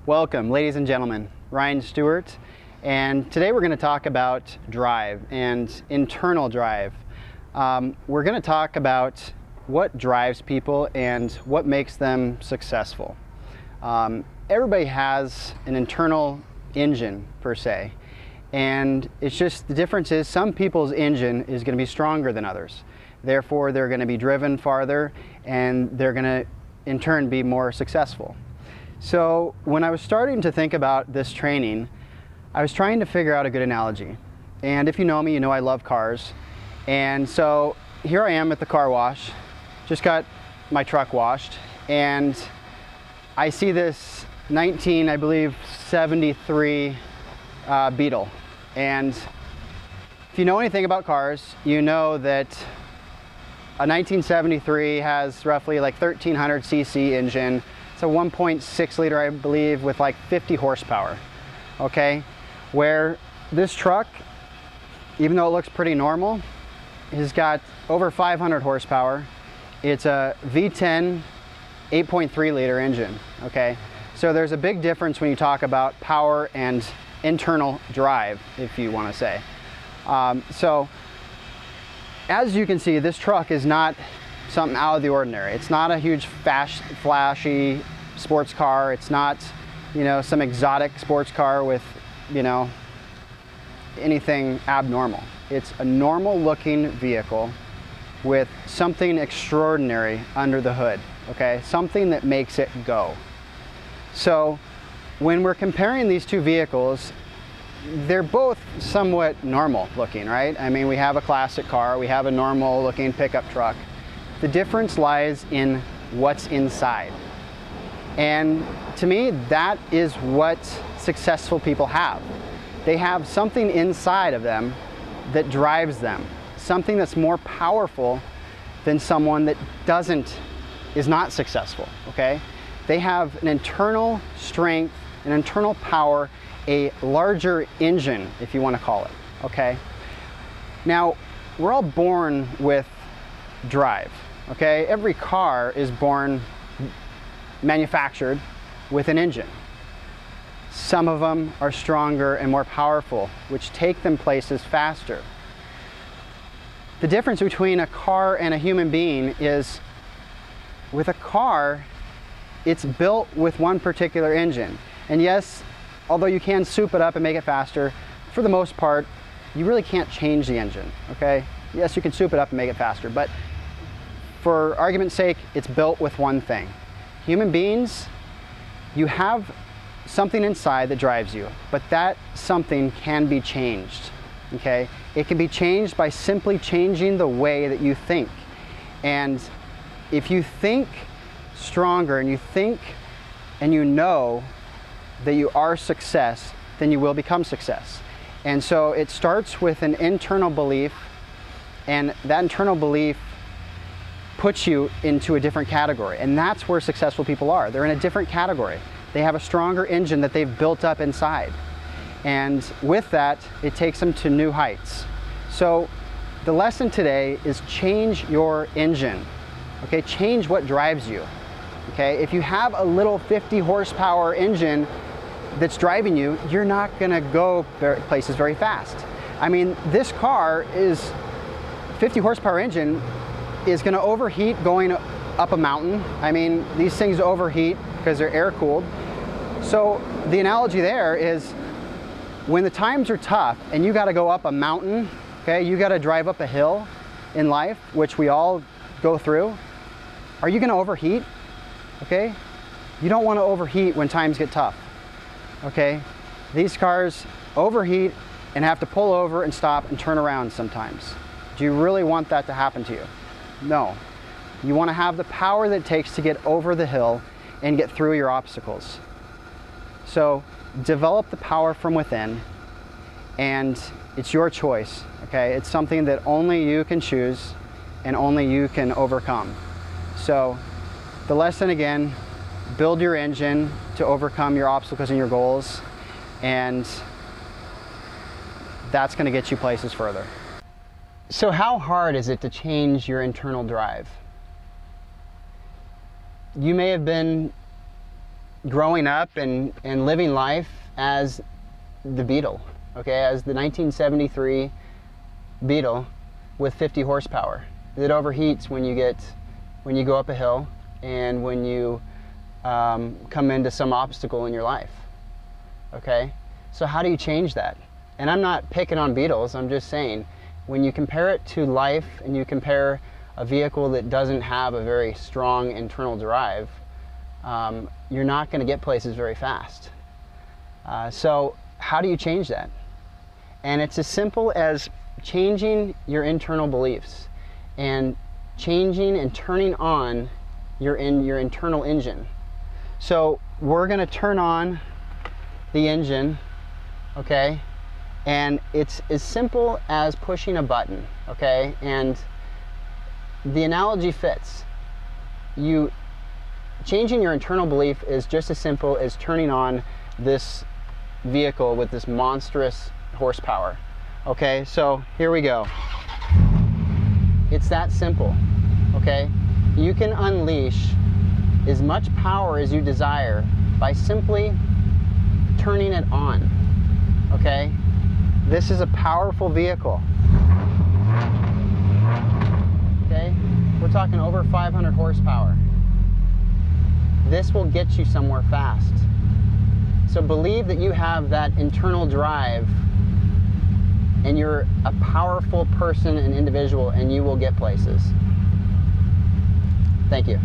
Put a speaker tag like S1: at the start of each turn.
S1: Welcome, ladies and gentlemen. Ryan Stewart, and today we're going to talk about drive and internal drive. We're going to talk about what drives people and what makes them successful. Everybody has an internal engine per se, and it's just the difference is some people's engine is going to be stronger than others. Therefore, they're going to be driven farther, and they're going to in turn be more successful. So when I was starting to think about this training, I was trying to figure out a good analogy. And if you know me, you know I love cars. And so here I am at the car wash, just got my truck washed, and I see this 1973 Beetle. And if you know anything about cars, you know that a 1973 has roughly like 1300 cc engine. It's a 1.6 liter, I believe, with like 50 horsepower, okay? Where this truck, even though it looks pretty normal, has got over 500 horsepower. It's a V10 8.3 liter engine, okay? So there's a big difference when you talk about power and internal drive, if you want to say. So as you can see, this truck is not something out of the ordinary. It's not a huge flashy sports car. It's not, you know, some exotic sports car with, you know, anything abnormal. It's a normal looking vehicle with something extraordinary under the hood, okay? Something that makes it go. So when we're comparing these two vehicles, they're both somewhat normal looking, right? I mean, we have a classic car, we have a normal looking pickup truck. The difference lies in what's inside. And to me, that is what successful people have. They have something inside of them that drives them, something that's more powerful than someone that is not successful, okay? They have an internal strength, an internal power, a larger engine, if you want to call it, okay? Now, we're all born with drive. Okay, every car is manufactured with an engine. Some of them are stronger and more powerful, which take them places faster. The difference between a car and a human being is with a car, it's built with one particular engine. And yes, although you can soup it up and make it faster, for the most part, you really can't change the engine, okay? Yes, you can soup it up and make it faster, but for argument's sake, it's built with one thing. Human beings, you have something inside that drives you, but that something can be changed, okay? It can be changed by simply changing the way that you think. And if you think stronger and you think and you know that you are success, then you will become success. And so it starts with an internal belief, and that internal belief puts you into a different category. And that's where successful people are. They're in a different category. They have a stronger engine that they've built up inside. And with that, it takes them to new heights. So the lesson today is change your engine, okay? Change what drives you, okay? If you have a little 50 horsepower engine that's driving you, you're not gonna go places very fast. I mean, this car is 50 horsepower engine is going to overheat going up a mountain. I mean, these things overheat because they're air cooled. So the analogy there is when the times are tough and you got to go up a mountain, okay, you got to drive up a hill in life, which we all go through. Are you going to overheat? Okay, you don't want to overheat when times get tough. Okay, these cars overheat and have to pull over and stop and turn around sometimes. Do you really want that to happen to you? No. You want to have the power that it takes to get over the hill and get through your obstacles. So develop the power from within, and it's your choice, okay? It's something that only you can choose and only you can overcome. So the lesson again, build your engine to overcome your obstacles and your goals, and that's going to get you places further. So how hard is it to change your internal drive? You may have been growing up and living life as the Beetle, okay, as the 1973 Beetle with 50 horsepower. It overheats when you go up a hill and when you come into some obstacle in your life, okay? So how do you change that? And I'm not picking on Beetles, I'm just saying, when you compare it to life and you compare a vehicle that doesn't have a very strong internal drive, you're not going to get places very fast. So how do you change that? And it's as simple as changing your internal beliefs and changing and turning on your internal engine. So we're going to turn on the engine, okay? And it's as simple as pushing a button, okay? And the analogy fits. Changing your internal belief is just as simple as turning on this vehicle with this monstrous horsepower. Okay, so here we go. It's that simple, okay? You can unleash as much power as you desire by simply turning it on, okay? This is a powerful vehicle, okay? We're talking over 500 horsepower. This will get you somewhere fast. So believe that you have that internal drive and you're a powerful person and individual, and you will get places. Thank you.